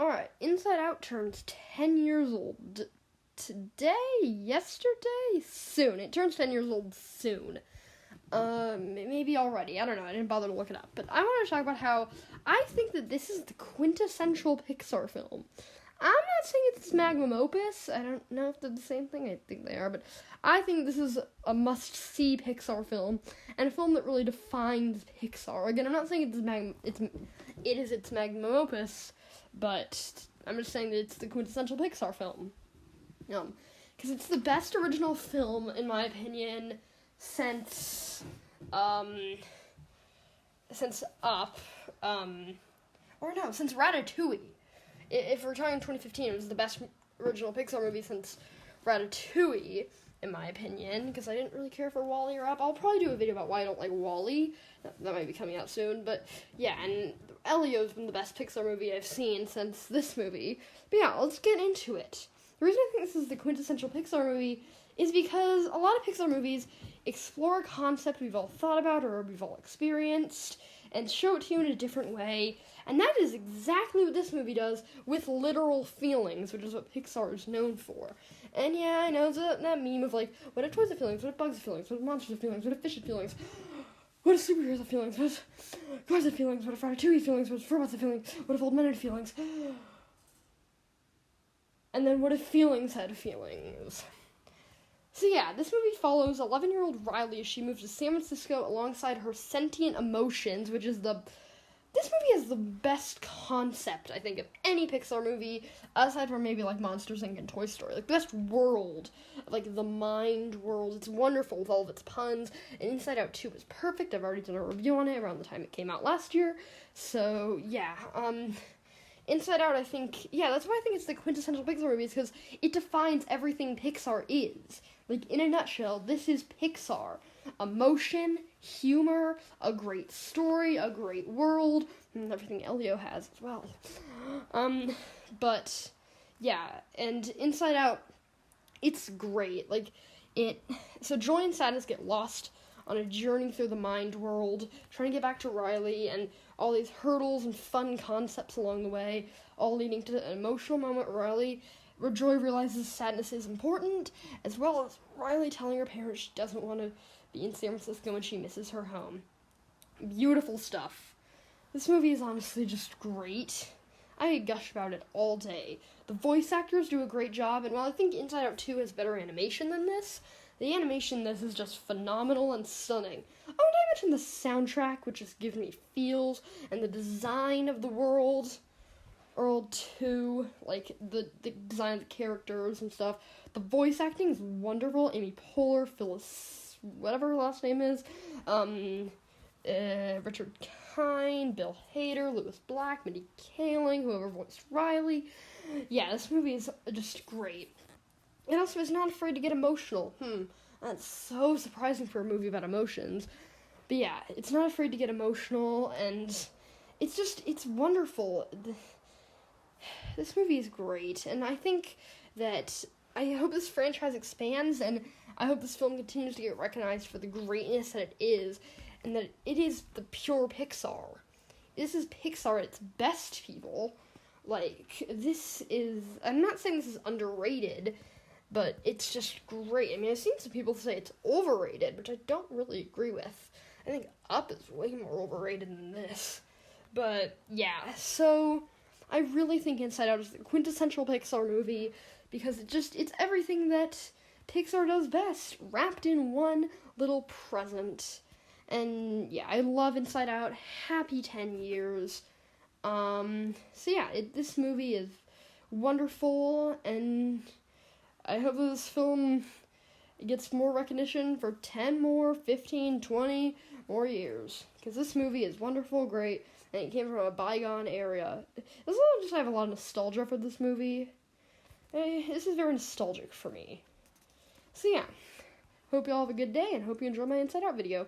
Alright, Inside Out turns 10 years old yesterday? Soon. It turns 10 years old soon. Maybe already. I don't know. I didn't bother to look it up. But I want to talk about how I think that this is the quintessential Pixar film. I'm not saying it's its magnum opus. I don't know if they're the same thing. I think they are. But I think this is a must-see Pixar film. And a film that really defines Pixar. Again, I'm not saying it is its magnum opus. But I'm just saying that it's the quintessential Pixar film. Because it's the best original film, in my opinion, since Up, since Ratatouille. If we're talking 2015, it was the best original Pixar movie since Ratatouille, in my opinion, because I didn't really care for WALL-E or Up. I'll probably do a video about why I don't like WALL-E. That might be coming out soon, but yeah, and Elio's been the best Pixar movie I've seen since this movie. But yeah, let's get into it. The reason I think this is the quintessential Pixar movie is because a lot of Pixar movies explore a concept we've all thought about or we've all experienced and show it to you in a different way, and that is exactly what this movie does with literal feelings, which is what Pixar is known for. And yeah, I know it's that meme of like, what if toys have feelings, what if bugs have feelings, what if monsters have feelings, what if fish have feelings, what if superheroes have feelings, what if cars have feelings, what if Ratatouille have feelings, what if robots have feelings, what if old men have feelings, and then what if feelings had feelings. So yeah, this movie follows 11-year-old Riley as she moves to San Francisco alongside her sentient emotions, which is this movie has the best concept, I think, of any Pixar movie, aside from maybe, like, Monsters, Inc. and Toy Story. Like, the best world, like, the mind world. It's wonderful with all of its puns, and Inside Out 2 was perfect. I've already done a review on it around the time it came out last year. So, yeah, Inside Out, I think, yeah, that's why I think it's the quintessential Pixar movie, is because it defines everything Pixar is. Like, in a nutshell, this is Pixar. Emotion, humor, a great story, a great world, and everything Elio has as well. But, yeah, and Inside Out, it's great. Like, so joy and sadness get lost on a journey through the mind world, trying to get back to Riley, and all these hurdles and fun concepts along the way, all leading to an emotional moment where Joy realizes sadness is important, as well as Riley telling her parents she doesn't want to be in San Francisco when she misses her home. Beautiful stuff. This movie is honestly just great. I could gush about it all day. The voice actors do a great job, and while I think Inside Out 2 has better animation than this, the animation in this is just phenomenal and stunning. Oh, and I mentioned the soundtrack, which just gives me feels, and the design of the world 2, like, the design of the characters and stuff. The voice acting is wonderful. Amy Poehler, Phyllis, whatever her last name is, Richard Kind, Bill Hader, Lewis Black, Mindy Kaling, whoever voiced Riley. Yeah, this movie is just great. It also is not afraid to get emotional. That's so surprising for a movie about emotions. But yeah, it's not afraid to get emotional, and it's wonderful. This movie is great, and I think that I hope this franchise expands, and I hope this film continues to get recognized for the greatness that it is, and that it is the pure Pixar. This is Pixar at its best, people. Like, I'm not saying this is underrated, but it's just great. I mean, I've seen some people say it's overrated, which I don't really agree with. I think Up is way more overrated than this. But, yeah, so I really think Inside Out is the quintessential Pixar movie, because it's everything that Pixar does best, wrapped in one little present. And yeah, I love Inside Out. Happy 10 years. So yeah, this movie is wonderful, and I hope this film gets more recognition for 10 more, 15, 20 more years, because this movie is wonderful, great, and it came from a bygone era. I have a lot of nostalgia for this movie. This is very nostalgic for me. So yeah, hope you all have a good day, and hope you enjoy my Inside Out video.